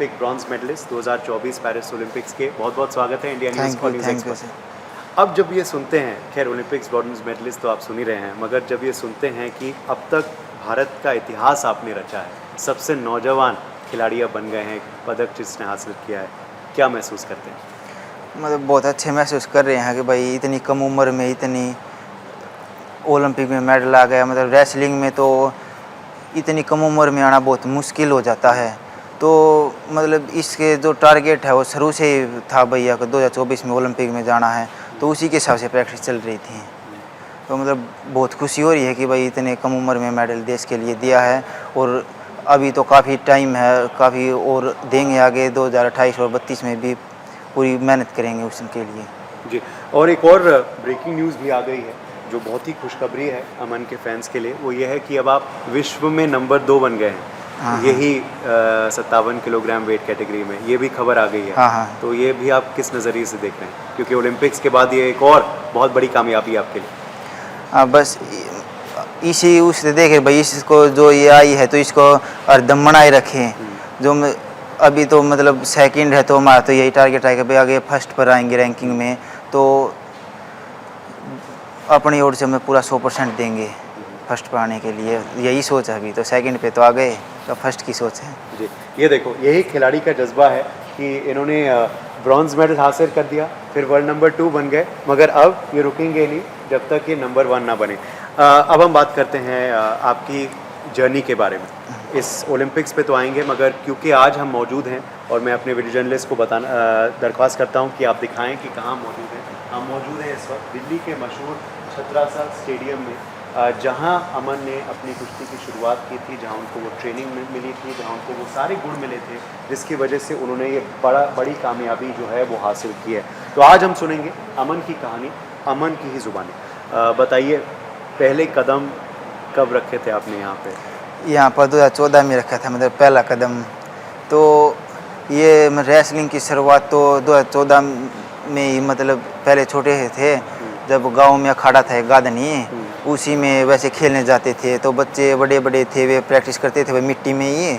एक bronze medallist 2024 Paris Olympics के बहुत बहुत स्वागत है इंडिया न्यूज़ और न्यूज़ एक्सपर्ट। अब जब ये सुनते हैं, खैर ओलंपिक्स ब्रॉन्ज मेडलिस्ट तो आप सुन ही रहे हैं, मगर जब ये सुनते हैं कि अब तक भारत का इतिहास आपने रचा है, सबसे नौजवान खिलाड़ी अब बन गए हैं, पदक जिसने हासिल किया है, क्या महसूस करते हैं? मतलब बहुत अच्छे महसूस कर रहे हैं कि भाई इतनी कम उम्र में इतनी ओलंपिक में मेडल आ गया। मतलब रेसलिंग में तो इतनी कम उम्र में आना बहुत मुश्किल हो जाता है। तो मतलब इसके जो टारगेट है वो शुरू से ही था भैया को 2024 में ओलंपिक में जाना है, तो उसी के हिसाब से प्रैक्टिस चल रही थी। तो मतलब बहुत खुशी हो रही है कि भाई इतने कम उम्र में मेडल देश के लिए दिया है, और अभी तो काफ़ी टाइम है, काफ़ी और देंगे आगे 2028 और 32 में भी पूरी मेहनत करेंगे उसके लिए। जी, और एक और ब्रेकिंग न्यूज़ भी आ गई है जो बहुत ही खुशखबरी है अमन के फैंस के लिए, वो ये है कि अब आप विश्व में नंबर 2 बन गए हैं। हाँ, यही 57 किलोग्राम वेट कैटेगरी में, ये भी खबर आ गई है। हाँ, हाँ। तो ये भी आप किस नज़रिए से देख रहे हैं, क्योंकि ओलंपिक्स के बाद ये एक और बहुत बड़ी कामयाबी है आपके लिए? बस इसी उससे देखे भाई, इसको जो ये आई है तो इसको हरदम बनाए रखें। जो अभी तो मतलब सेकंड है, तो हमारा तो यही टारगेट आएगा भाई आगे फर्स्ट पर आएंगे रैंकिंग में, तो अपनी ओर से हमें पूरा 100% देंगे फर्स्ट पर आने के लिए। यही सोच है, अभी तो सेकंड पे तो आ गए, तो फर्स्ट की सोच है। जी, ये देखो, यही खिलाड़ी का जज्बा है कि इन्होंने ब्रॉन्ज मेडल हासिल कर दिया, फिर वर्ल्ड नंबर 2 बन गए, मगर अब ये रुकेंगे नहीं जब तक ये नंबर 1 ना बने। अब हम बात करते हैं आपकी जर्नी के बारे में। इस ओलंपिक्स पे तो आएंगे, मगर क्योंकि आज हम मौजूद हैं और मैं अपने वीडियो जर्नलिस्ट को बताना दरख्वास्त करता हूँ कि आप दिखाएं कि कहाँ मौजूद हैं। हम मौजूद हैं इस वक्त दिल्ली के मशहूर छत्रसा स्टेडियम में, जहां अमन ने अपनी कुश्ती की शुरुआत की थी, जहां उनको वो ट्रेनिंग मिली थी, जहां उनको वो सारे गुण मिले थे जिसकी वजह से उन्होंने ये बड़ी कामयाबी जो है वो हासिल की है। तो आज हम सुनेंगे अमन की कहानी, अमन की ही ज़ुबानी। बताइए, पहले कदम कब रखे थे आपने यहाँ पे? यहाँ पर 2014 में रखा था, मतलब पहला कदम। तो ये रेसलिंग की शुरुआत तो 2014 में ही, मतलब पहले छोटे थे, जब गांव में अखाड़ा था एक गादनी, उसी में वैसे खेलने जाते थे। तो बच्चे बड़े बड़े थे, वे प्रैक्टिस करते थे वे मिट्टी में ही।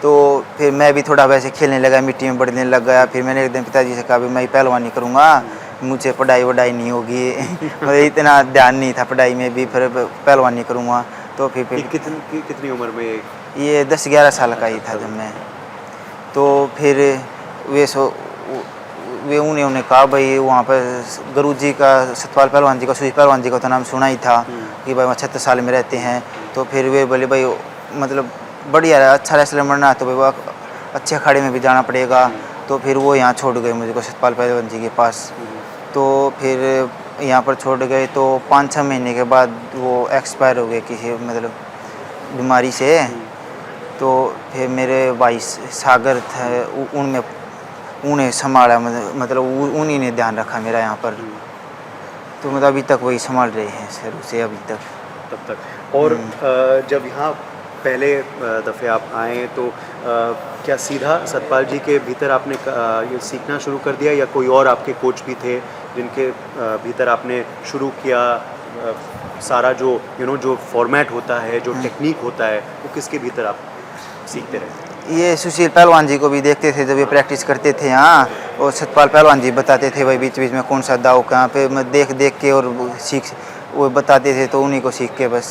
तो फिर मैं भी थोड़ा वैसे खेलने लगा, मिट्टी में बढ़ने लग गया। फिर मैंने एक दिन पिताजी से कहा भी मैं पहलवानी करूँगा, मुझे पढ़ाई वढ़ाई नहीं होगी। मतलब इतना ध्यान नहीं था पढ़ाई में भी, फिर पहलवानी करूँगा। तो फिर कितनी उम्र में? ये 10-11 साल का ही था जब मैं। तो फिर वे उन्होंने कहा भाई वहाँ पर गुरु जी का, सतपाल पहलवान जी का, सुरेश पहलवान जी का तो नाम सुना ही था कि भाई वहाँ 36 साल में रहते हैं। तो फिर वे बोले भाई मतलब बढ़िया है, अच्छा रेसलर बनना है तो भाई वो अच्छे अखाड़े में भी जाना पड़ेगा। तो फिर वो यहाँ छोड़ गए मुझे को सतपाल पहलवान जी के पास। तो फिर यहाँ पर छोड़ गए, तो 5-6 महीने के बाद वो एक्सपायर हो गए किसी मतलब बीमारी से। तो फिर मेरे भाई सागर थे, उनमें उन्हें संभाला, मतलब उन्हीं ने ध्यान रखा मेरा यहाँ पर। तो मतलब अभी तक वही संभाल रहे हैं शुरू से अभी तक। तब तक। और जब यहाँ पहले दफ़े आप आए तो क्या सीधा सतपाल जी के भीतर आपने ये सीखना शुरू कर दिया, या कोई और आपके कोच भी थे जिनके भीतर आपने शुरू किया? सारा जो जो फॉर्मेट होता है, जो टेक्निक होता है, वो किसके भीतर आप सीखते रहे? ये सुशील पहलवान जी को भी देखते थे जब ये प्रैक्टिस करते थे यहाँ, और सतपाल पहलवान जी बताते थे भाई बीच बीच में कौन सा दाव कहाँ पे, मैं देख देख के और वो बताते थे, तो उन्हीं को सीख के बस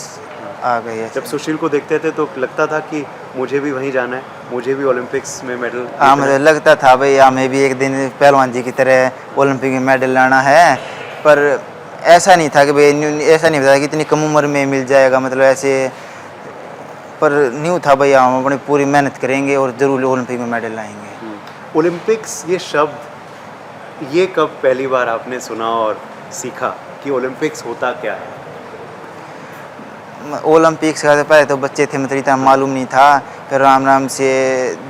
आ गए। जब सुशील को देखते थे तो लगता था कि मुझे भी वहीं जाना है, मुझे भी ओलंपिक्स में मेडल? हाँ, मुझे लगता था भाई हमें भी एक दिन पहलवान जी की तरह ओलंपिक में मेडल लाना है। पर ऐसा नहीं था कि भाई, ऐसा नहीं था कि इतनी कम उम्र में मिल जाएगा, मतलब ऐसे। पर न्यू था भाई हम अपनी पूरी मेहनत करेंगे और ज़रूर ओलंपिक में मेडल लाएंगे। ओलंपिक्स, ये शब्द, ये कब पहली बार आपने सुना और सीखा कि ओलंपिक्स होता क्या है? ओलंपिक्स का पहले तो बच्चे थे, मतलब इतना मालूम नहीं था। फिर राम राम से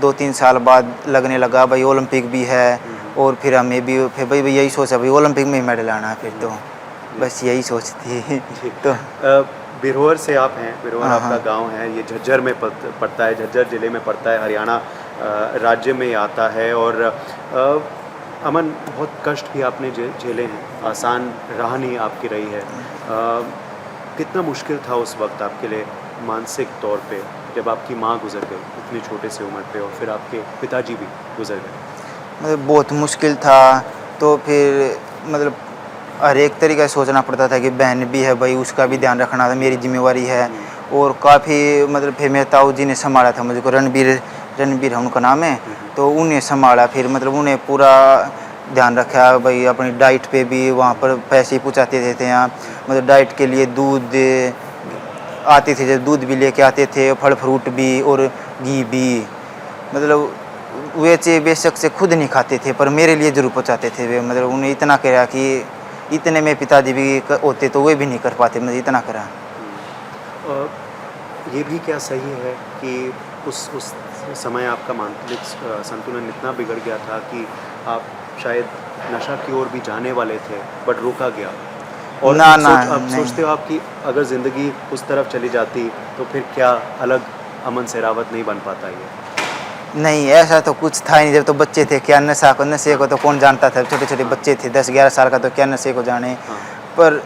2-3 साल बाद लगने लगा भाई ओलंपिक भी है, और फिर हमें भी, फिर भाई यही सोचा भाई ओलंपिक में ही मेडल आना है। फिर तो बस यही सोच थी। तो बिरहोर से आप हैं, बिरहोर आपका गांव है, ये झज्जर में पड़ता है, झज्जर ज़िले में पड़ता है, हरियाणा राज्य में आता है। और अमन, बहुत कष्ट भी आपने झेले हैं, आसान राह नहीं आपकी रही है। कितना मुश्किल था उस वक्त आपके लिए मानसिक तौर पे जब आपकी माँ गुजर गई इतनी छोटे से उम्र पे और फिर आपके पिताजी भी गुजर गए? मतलब बहुत मुश्किल था। तो फिर मतलब हर एक तरीका से सोचना पड़ता था कि बहन भी है भाई, उसका भी ध्यान रखना था, मेरी जिम्मेवारी है। और काफ़ी मतलब फिर मेरे ताऊ जी ने संभाला था मुझको, रणबीर रणबीर है उनका नाम है। तो उन्हें संभाला, फिर मतलब उन्हें पूरा ध्यान रखा भाई। अपनी डाइट पे भी वहाँ पर पैसे पहुँचाते थे यहाँ, मतलब डाइट के लिए दूध आते थे, जब दूध भी लेके आते थे, फल फ्रूट भी और घी भी। मतलब वे चे बेशक से खुद नहीं खाते थे पर मेरे लिए जरूर पहुँचाते थे वे। मतलब उन्हें इतना करा कि इतने में पिताजी भी होते तो वे भी नहीं कर पाते, मतलब इतना करा। और ये भी क्या सही है कि उस समय आपका मानसिक संतुलन इतना बिगड़ गया था कि आप शायद नशा की ओर भी जाने वाले थे बट रोका गया? और ना ना अब नहीं। सोचते हो आप कि अगर ज़िंदगी उस तरफ चली जाती तो फिर क्या अलग अमन सेरावत नहीं बन पाता ये? नहीं, ऐसा तो कुछ था ही नहीं। जब तो बच्चे थे, क्या नशे को तो कौन जानता था। छोटे छोटे बच्चे थे, 10-11 साल का, तो क्या नशे को जाने। हाँ। पर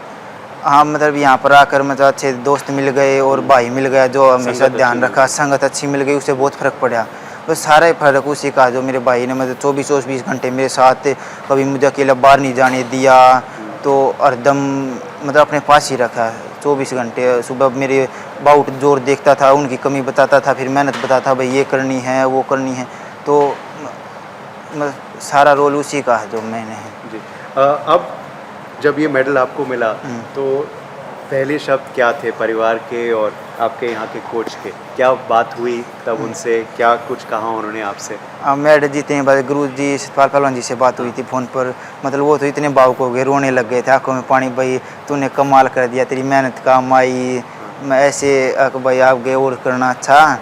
हाँ मतलब यहाँ पर आकर मतलब अच्छे दोस्त मिल गए और भाई मिल गया जो हमेशा संगत अच्छी ध्यान मिल रखा, गई। संगत अच्छी मिल गई, उससे बहुत फ़र्क पड़ा। बस सारा ही फ़र्क उसी का, जो मेरे भाई ने मतलब 24-24 घंटे मेरे साथ, कभी मुझे अकेला बाहर नहीं जाने दिया। तो हरदम मतलब अपने पास ही रखा 24 घंटे। सुबह मेरे बाउट जोर देखता था, उनकी कमी बताता था, फिर मेहनत बताता भाई ये करनी है वो करनी है। तो सारा रोल उसी का है जो मैंने है। जी। अब जब ये मेडल आपको मिला तो पहले शब्द क्या थे परिवार के और आपके यहाँ के कोच के? क्या बात हुई तब उनसे? क्या कुछ कहा उन्होंने आपसे? मैडल जीते हैं बाद गुरु जी सतपाल पहलवान जी से बात हुई थी फ़ोन पर। मतलब वो तो इतने भावुक हो गए, रोने लग गए थे, आंखों में पानी, भाई तूने कमाल कर दिया, तेरी मेहनत काम आई। मैं ऐसे भाई आप गए और करना अच्छा।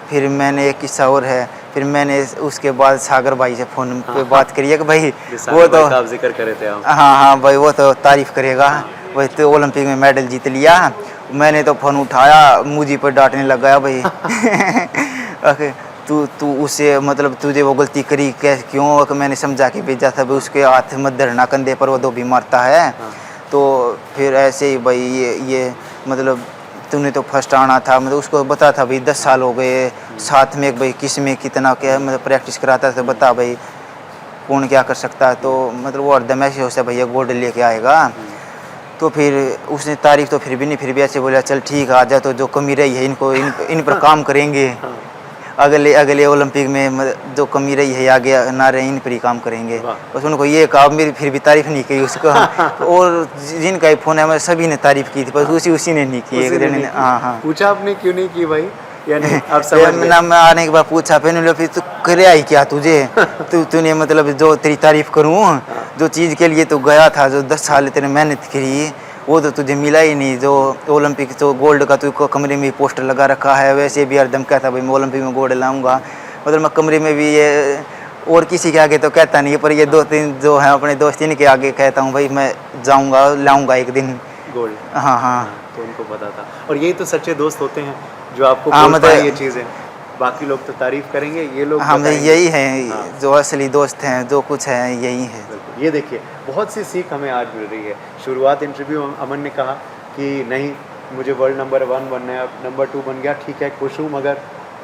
फिर मैंने एक किस्सा और है, फिर मैंने उसके बाद सागर भाई से फ़ोन पे बात करी है कि भाई वो तो आप जिक्र करे थे आप। हाँ भाई वो तो तारीफ़ करेगा, वही तो ओलंपिक में मेडल जीत लिया। मैंने तो फ़ोन उठाया, मुझे पर डांटने लग गया भाई। तू उससे मतलब तुझे वो गलती करी कैसे, क्यों? कि मैंने समझा के भेजा था भाई, उसके हाथ मत धरना कंधे पर, वो दो भी मारता है। तो फिर ऐसे ही भाई ये मतलब तूने तो फर्स्ट आना था, मतलब उसको बता था भाई 10 साल हो गए साथ में, भाई किस में कितना क्या मतलब प्रैक्टिस कराता था, बता भाई कौन क्या कर सकता है। तो मतलब वो हरदम ऐसे होता भैया गोल्ड लेके आएगा। तो फिर उसने तारीफ तो फिर भी नहीं, फिर भी ऐसे बोला चल ठीक है आ जा, तो जो कमी रही है इनको इन पर काम करेंगे, अगले ओलंपिक में जो कमी रही है आगे ना रहे इन पर ही काम करेंगे। बस उनको ये कहा, मेरी फिर भी तारीफ नहीं की उसको। और जिनका ही फ़ोन है मैं सभी ने तारीफ की थी, बस उसी ने नहीं की, एक जन ने। हाँ पूछा आपने क्यों नहीं की भाई? यानी आप समझ गए? ना मैं आने के बाद पूछा, फिर तू करे आई क्या तुझे? तूने मतलब जो तेरी तारीफ करूँ, जो चीज़ के लिए तू गया था, जो 10 साल तेने मेहनत करी, वो तो तुझे मिला ही नहीं। जो ओलंपिक तो गोल्ड का तू कमरे में पोस्टर लगा रखा है, वैसे भी हरदम कहता भाई मैं ओलंपिक में गोल्ड लाऊंगा। मतलब मैं कमरे में भी ये और किसी के आगे तो कहता नहीं है, पर ये 2-3 जो हैं अपने दोस्त इनके आगे कहता हूँ भाई मैं जाऊँगा लाऊँगा एक दिन गोल्ड। हाँ। तो उनको पता था, और यही तो सच्चे दोस्त होते हैं जो आपको हाँ, बोल पाए ये चीज़ें। बाकी लोग तो तारीफ करेंगे, ये लोग हाँ बताएंगे। यही है जो असली दोस्त हैं, जो कुछ है यही है। बिल्कुल। ये देखिए बहुत सी सीख हमें आज मिल रही है। शुरुआत इंटरव्यू अमन ने कहा कि नहीं मुझे वर्ल्ड नंबर 1 बनना है, अब नंबर 2 बन गया, ठीक है खुश हूँ, मगर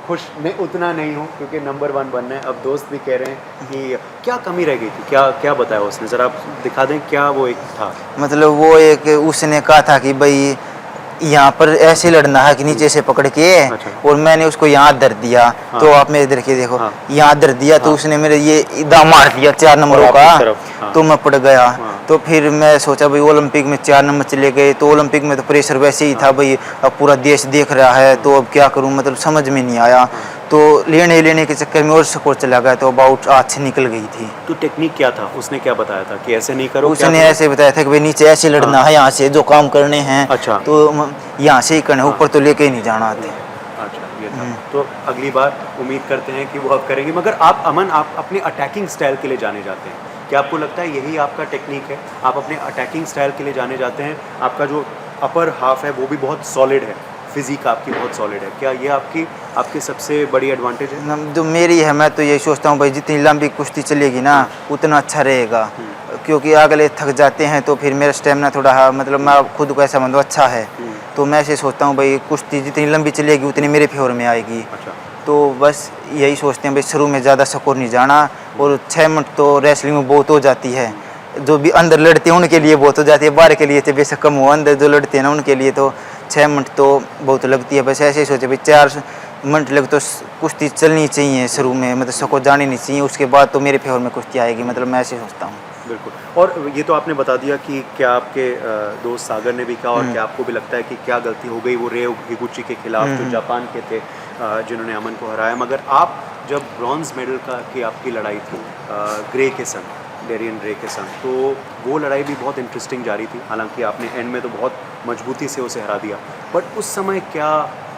खुश नहीं उतना नहीं हूँ क्योंकि नंबर 1 बनना है। अब दोस्त भी कह रहे हैं कि क्या कमी रह गई थी, क्या बताया उसने, ज़रा आप दिखा दें क्या वो एक था? मतलब वो एक उसने कहा था कि भाई यहाँ पर ऐसे लड़ना है कि नीचे से पकड़ के, अच्छा। और मैंने उसको यहाँ धर दिया। हाँ। तो आप मेरे इधर के देखो, हाँ। यहाँ धर दिया तो उसने मेरे ये दाम मार दिया 4 नंबरों और आप का। उस तरफ, हाँ। तो मैं पड़ गया। हाँ। तो फिर मैं सोचा भाई ओलंपिक में 4 नंबर चले गए, तो ओलंपिक में तो प्रेशर वैसे ही था भाई, अब पूरा देश देख रहा है, तो अब क्या करूँ, मतलब समझ में नहीं आया। तो लेने के चक्कर में और स्कोर चला गया, तो अबाउट हाथ से निकल गई थी। तो टेक्निक क्या था, उसने क्या बताया था कि ऐसे नहीं करो? उसने ऐसे बताया था कि भाई नीचे ऐसे लड़ना है, यहाँ से जो काम करने हैं अच्छा। तो यहाँ से ही करना, ऊपर तो लेके ही नहीं जाना थे। अच्छा ये था। तो अगली बार उम्मीद करते हैं कि वो अब करेंगे। मगर आप अमन, आप अपने अटैकिंग स्टाइल के लिए जाने जाते हैं, क्या आपको लगता है यही आपका टेक्निक है? आप अपने अटैकिंग स्टाइल के लिए जाने जाते हैं, आपका जो अपर हाफ है वो भी बहुत सॉलिड है, फिजिक आपकी बहुत सॉलिड है, क्या ये आपकी सबसे बड़ी एडवांटेज है? जो मेरी है, मैं तो यही सोचता हूँ भाई जितनी लंबी कुश्ती चलेगी ना उतना अच्छा रहेगा, क्योंकि अगले थक जाते हैं तो फिर मेरा स्टेमिना थोड़ा मतलब मैं खुद को ऐसा मतलब अच्छा है, तो मैं ऐसे सोचता हूँ भाई कुश्ती जितनी लंबी चलेगी उतनी मेरे फेवर में आएगी। अच्छा। तो बस यही सोचते हैं भाई शुरू में ज़्यादा स्कोर नहीं जाना, और 6 मिनट तो रेसलिंग में बहुत हो जाती है। जो भी अंदर लड़ते हैं उनके लिए बहुत हो जाती है, बाहर के लिए तो बेशक कम हो, अंदर जो लड़ते हैं ना उनके लिए तो 6 मिनट तो बहुत लगती है। बस ऐसे ही सोचे भाई 4 मिनट लग तो कुश्ती चलनी चाहिए शुरू में, मतलब स्कोर जानी नहीं चाहिए, उसके बाद तो मेरे फेवर में कुश्ती आएगी, मतलब मैं ऐसे सोचता हूँ। बिल्कुल। और ये तो आपने बता दिया कि क्या आपके दोस्त सागर ने भी कहा और क्या आपको भी लगता है कि क्या गलती हो गई वो रे हिगुची के खिलाफ जो जापान के थे, जिन्होंने अमन को हराया। मगर आप जब ब्रॉन्ज मेडल की आपकी लड़ाई थी ग्रे के संग, डेरियन ग्रे के संग, तो वो लड़ाई भी बहुत इंटरेस्टिंग जारी थी। हालांकि आपने एंड में तो बहुत मजबूती से उसे हरा दिया, बट उस समय क्या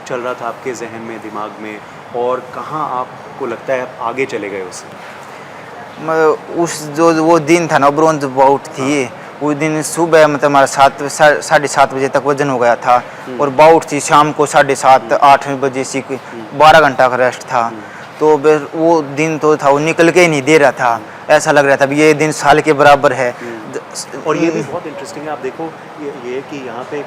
चल रहा था आपके जहन में, दिमाग में, और कहाँ आपको लगता है आप आगे चले गए उससे? उस जो वो दिन था ना ब्रॉन्ज बाउट थी, उस दिन सुबह मतलब हमारा 7-7:30 बजे तक वजन हो गया था, और बाउट थी शाम को 7:30-8 बजे से 12 घंटा का रेस्ट था। तो फिर वो दिन तो था वो निकल के ही नहीं दे रहा था, ऐसा लग रहा था ये दिन साल के बराबर है। और ये भी बहुत इंटरेस्टिंग है, आप देखो ये कि यहाँ पे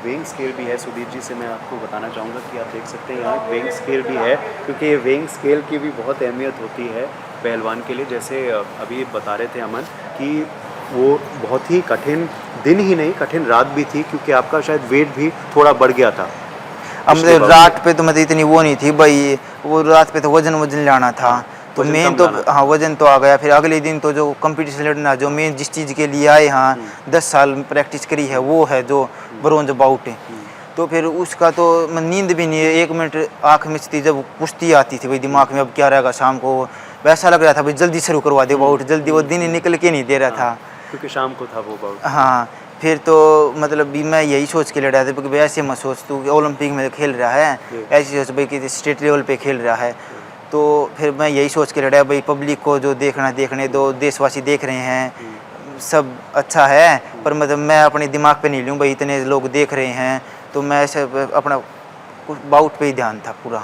वेइंग स्केल भी है। सुदीप जी से मैं आपको बताना चाहूँगा कि आप देख सकते हैं यहाँ वेइंग स्केल भी है, क्योंकि ये वेइंग स्केल की भी बहुत अहमियत होती है पहलवान के लिए। जैसे अभी बता रहे थे अमन कि वो बहुत ही कठिन दिन ही नहीं, कठिन रात भी थी, क्योंकि आपका शायद वेट भी थोड़ा बढ़ गया था। अब रात पे तो मतलब इतनी वो नहीं थी भाई, वो रात पे तो वजन लाना था, तो मेन तो हाँ वजन तो आ गया। फिर अगले दिन तो जो कंपटीशन लड़ना, जो मेन जिस चीज़ के लिए आए हाँ 10 साल प्रैक्टिस करी है, वो है जो ब्रोंज बाउट है। तो फिर उसका तो नींद भी नहीं है, 1 मिनट आँख मिचती जब कुश्ती आती थी भाई दिमाग में अब क्या रहेगा शाम को, वैसा लग रहा था भाई जल्दी शुरू करवा दे बाउट, जल्दी वो दिन निकल के नहीं दे रहा था, क्योंकि शाम को था वो बाउट। हाँ फिर तो मतलब भी मैं यही सोच के लड़ा था कि भाई ऐसे मत सोच तू कि ओलंपिक में खेल रहा है, ऐसे सोच भाई कि स्टेट लेवल पे खेल रहा है। तो फिर मैं यही सोच के लड़ा भाई पब्लिक को जो देखने दो, देशवासी देख रहे हैं सब अच्छा है, पर मतलब मैं अपने दिमाग पे नहीं लूँ भाई इतने लोग देख रहे हैं, तो मैं ऐसे अपना बाउट पे ही ध्यान था पूरा।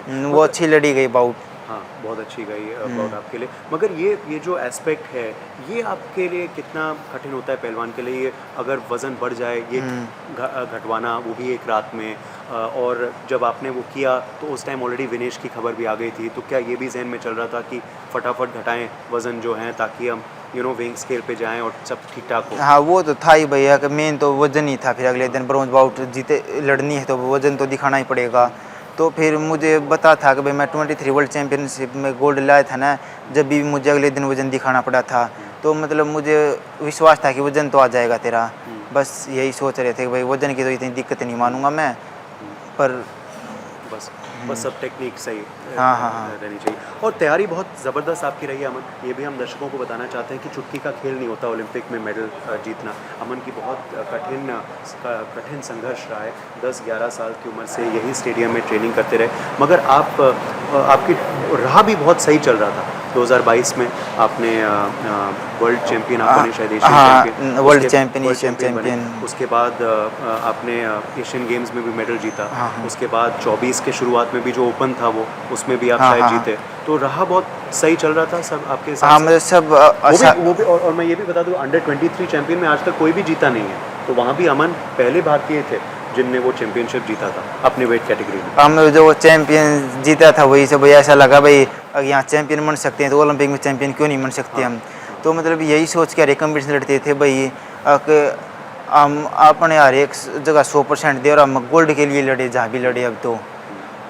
वो अच्छी लड़ी गई बाउट, हाँ बहुत अच्छी गई बाउट आपके लिए। मगर ये जो एस्पेक्ट है ये आपके लिए कितना कठिन होता है पहलवान के लिए, अगर वज़न बढ़ जाए ये घटवाना, वो भी एक रात में, और जब आपने वो किया तो उस टाइम ऑलरेडी विनेश की खबर भी आ गई थी, तो क्या ये भी जहन में चल रहा था कि फटाफट घटाएं वज़न जो हैं ताकि हम वेइंग स्केल पे जाएं और सब ठीक ठाक हो? हाँ वो तो था ही भैया कि मेन तो वज़न ही था। फिर अगले दिन ब्रॉन्ज बाउट जीते लड़नी है तो वज़न तो दिखाना ही पड़ेगा। तो फिर मुझे पता था कि भाई मैं 23 वर्ल्ड चैम्पियनशिप में गोल्ड लाया था ना, जब भी मुझे अगले दिन वज़न दिखाना पड़ा था, तो मतलब मुझे विश्वास था कि वज़न तो आ जाएगा तेरा। बस यही सोच रहे थे कि भाई वज़न की तो इतनी दिक्कत नहीं मानूंगा मैं, पर बस सब टेक्निक सही हाँ रहनी चाहिए। और तैयारी बहुत ज़बरदस्त आपकी रही है अमन, ये भी हम दर्शकों को बताना चाहते हैं कि चुटकी का खेल नहीं होता ओलंपिक में मेडल जीतना। अमन की बहुत कठिन संघर्ष रहा है, 10-11 साल की उम्र से यही स्टेडियम में ट्रेनिंग करते रहे, मगर आपकी राह भी बहुत सही चल रहा था। 2022 में आपने वर्ल्ड चैम्पियन, आप बने शायद एशियन चैम्पियन, वर्ल्ड चैम्पियन। उसके बाद आपने एशियन गेम्स में भी मेडल जीता। उसके बाद 24 के शुरुआत में भी जो ओपन था वो उसमें भी आप शायद जीते। तो रहा बहुत सही चल रहा था सब आपके साथ। हाँ मतलब सब वो भी और मैं ये भी बता दूं अंडर 23 चैंपियन में आज तक कोई भी जीता नहीं है, तो वहाँ भी अमन पहले भारतीय थे जिनने वो चैंपियनशिप जीता था अपने वेट कैटेगरी में। हम जो वो चैंपियन जीता था वही से भाई ऐसा लगा भाई अगर यहाँ चैंपियन बन सकते हैं तो ओलंपिक में चैंपियन क्यों नहीं बन सकते हम। तो मतलब यही सोच के हर एक कम्पिटिशन लड़ते थे भाई हम अपने हर एक जगह 100% दे और हम गोल्ड के लिए लड़े जहाँ भी लड़े। अब तो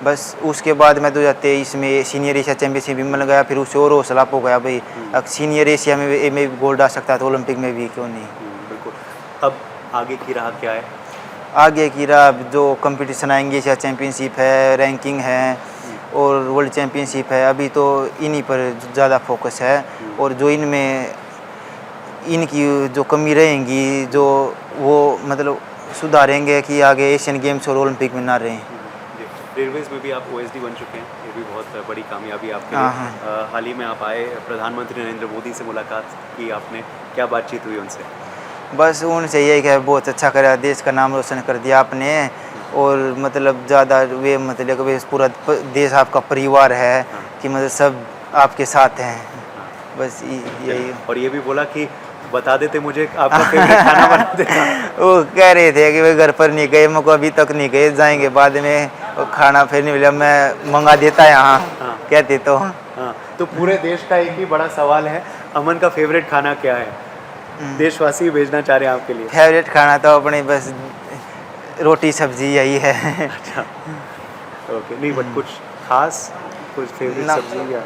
बस उसके बाद मैं 2023 में सीनियर एशिया चैंपियनशिप भी मिल गया, फिर उससे और हौसला हो गया भाई अब सीनियर एशिया में भी गोल्ड आ सकता है तो ओलंपिक में भी क्यों नहीं। बिल्कुल। अब आगे की राह क्या है? आगे की राह जो कंपटीशन आएंगे, एशिया चैंपियनशिप है, रैंकिंग है और वर्ल्ड चैंपियनशिप है, अभी तो इन्हीं पर ज़्यादा फोकस है। और जो इनमें इनकी जो कमी रहेंगी जो वो मतलब सुधारेंगे कि आगे एशियन गेम्स और ओलंपिक में ना रहें। रेलवेज़ में भी आप OSD बन चुके हैं, ये भी बहुत बड़ी कामयाबी आपके लिए। हाल ही में आप आए, प्रधानमंत्री नरेंद्र मोदी से मुलाकात की आपने, क्या बातचीत हुई उनसे? बस उनसे यही कहा बहुत अच्छा करा, देश का नाम रोशन कर दिया आपने, और मतलब ज़्यादा वे मतलब कि पूरा देश आपका परिवार है कि मतलब सब आपके साथ हैं, बस यही। और ये भी बोला कि बता देते मुझे आपका फेवरेट खाना बना देता। वो कह रहे थे कि वे घर पर नहीं गए, मुझको अभी तक नहीं गए, जाएंगे बाद में। वो खाना फिर नहीं मिला, मैं मंगा देता यहाँ। हाँ। कहते तो हाँ, तो पूरे देश का एक ही बड़ा सवाल है, अमन का फेवरेट खाना क्या है? देशवासी भेजना चाह रहे हैं आपके लिए। फेवरेट खाना तो अपने बस रोटी सब्जी यही है। अच्छा, ओके, नहीं बट कुछ खास, कुछ फेवरेट ना। सब्जी या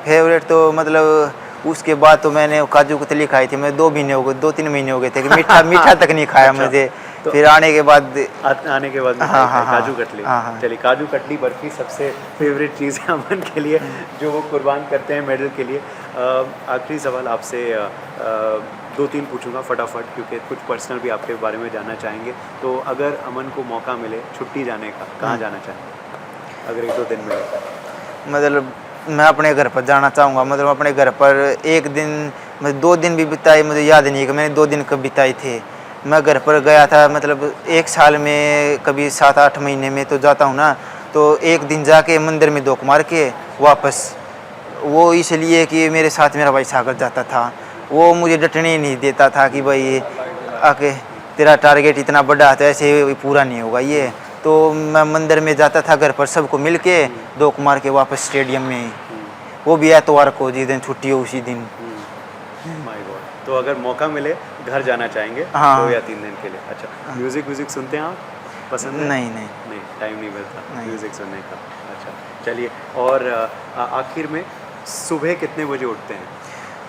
फेवरेट तो मतलब उसके बाद तो मैंने काजू कतली खाई थी, मैं 2 महीने हो गए, 2-3 महीने हो गए थे कि मीठा मीठा तक नहीं खाया अच्छा, मुझे। तो फिर आने के बाद आने के बाद में हाँ, हाँ, काजू हाँ। कतली। हाँ, हाँ। चलिए, काजू कतली बर्फी सबसे फेवरेट चीज़ है अमन के लिए, जो वो कुर्बान करते हैं मेडल के लिए। आखिरी सवाल आपसे 2-3 पूछूंगा फटाफट, क्योंकि कुछ पर्सनल भी आपके बारे में जानना चाहेंगे। तो अगर अमन को मौका मिले छुट्टी जाने का, कहाँ जाना चाहेंगे अगर 1-2 दिन मिले? मतलब मैं अपने घर पर जाना चाहूँगा। मतलब अपने घर पर एक दिन, मतलब 2 दिन भी बिताए, मुझे याद नहीं है कि मैंने 2 दिन कब बिताए थे। मैं घर पर गया था, मतलब 1 साल में कभी 7-8 महीने में तो जाता हूँ ना, तो एक दिन जाके मंदिर में धोख मार के वापस। वो इसलिए कि मेरे साथ मेरा भाई सागर जाता था, वो मुझे डटने नहीं देता था कि भाई आके तेरा टारगेट इतना बड़ा है तो ऐसे पूरा नहीं होगा ये। तो मैं मंदिर में जाता था घर पर सबको मिल के धोख मार के वापस स्टेडियम में ही। वो भी एतवार को, जिस दिन छुट्टी हो उसी दिन। माय गॉड, तो अगर मौका मिले घर जाना चाहेंगे हाँ। 2 या 3 दिन के लिए? अच्छा, म्यूजिक सुनते हैं आप? पसंद है? नहीं। नहीं, टाइम नहीं मिलता नहीं। म्यूजिक सुनने का। अच्छा, चलिए, और आखिर में सुबह कितने बजे उठते हैं?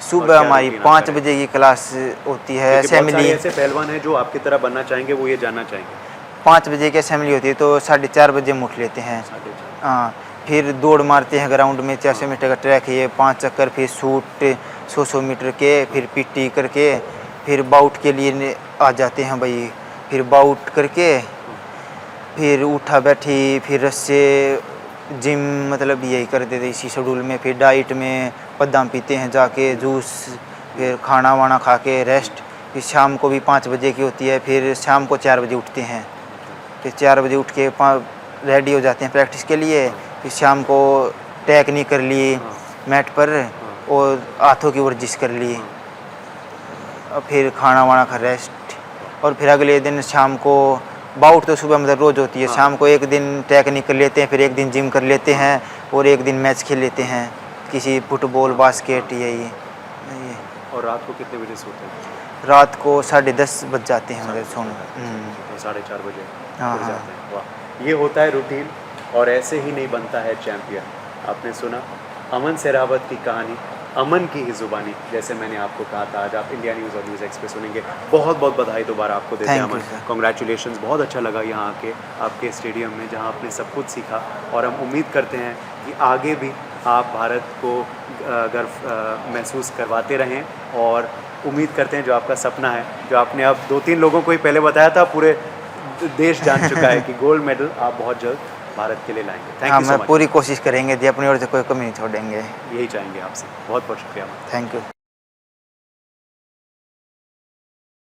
सुबह क्या हमारी रूटीन 5 आपका बजे की क्लास होती है, क्योंकि बहुत सारे असेंबली। ऐसे पहलवान हैं जो आपकी तरह बनना चाहेंगे, वो ये जानना चाहेंगे। 5 बजे की असेंबली होती है तो 4:30 बजे हम उठ लेते हैं। 4:30। हाँ, फिर दौड़ मारते हैं ग्राउंड में, 400 मीटर का ट्रैक है, 5 चक्कर, फिर शूट 100 मीटर के, फिर पीटी करके फिर बाउट के लिए आ जाते हैं भाई। फिर बाउट करके फिर उठा बैठी, फिर रस्से, जिम, मतलब यही कर देते इसी शेड्यूल में। फिर डाइट में बादाम पीते हैं जाके, जूस, फिर खाना वाना खा के रेस्ट। फिर शाम को भी 5 बजे की होती है, फिर शाम को 4 बजे उठते हैं। फिर 4 बजे उठ के रेडी हो जाते हैं प्रैक्टिस के लिए। फिर शाम को टेक्निक कर ली मैट पर और हाथों की वर्जिश कर ली। और फिर खाना वाना खा रेस्ट, और फिर अगले दिन शाम को बाउट तो सुबह मतलब रोज़ होती है, शाम को एक दिन टेक्निक कर लेते हैं, फिर एक दिन जिम कर लेते हैं और एक दिन मैच खेल लेते हैं, किसी फुटबॉल, बास्केट, यही। और रात को कितने बजे सोते हैं? रात को 10:30 बज जाते हैं मतलब सोने। तो 4:30 बजे हाँ, सो हाँ। जाते हैं। वाह, ये होता है रूटीन, और ऐसे ही नहीं बनता है चैंपियन। आपने सुना अमन सहरावत की कहानी, अमन की ही ज़ुबानी, जैसे मैंने आपको कहा था। आज आप इंडिया न्यूज़ और न्यूज़ एक्सप्रेस सुनेंगे। बहुत बहुत बधाई दोबारा आपको देते हैं Thank you, Aman, sir. Congratulations. बहुत अच्छा लगा यहाँ आके आपके स्टेडियम में, जहाँ आपने सब कुछ सीखा, और हम उम्मीद करते हैं कि आगे भी आप भारत को गर्व महसूस करवाते रहें, और उम्मीद करते हैं जो आपका सपना है, जो आपने अब 2-3 लोगों को ही पहले बताया था, पूरे देश जान चुका है कि गोल्ड मेडल आप बहुत जल्द भारत के लिए लाएंगे। थैंक हाँ, यू सो मैं मच। पूरी कोशिश करेंगे जी, अपनी ओर से कोई कमी नहीं छोड़ेंगे। यही चाहेंगे आपसे। बहुत बहुत शुक्रिया। Thank you.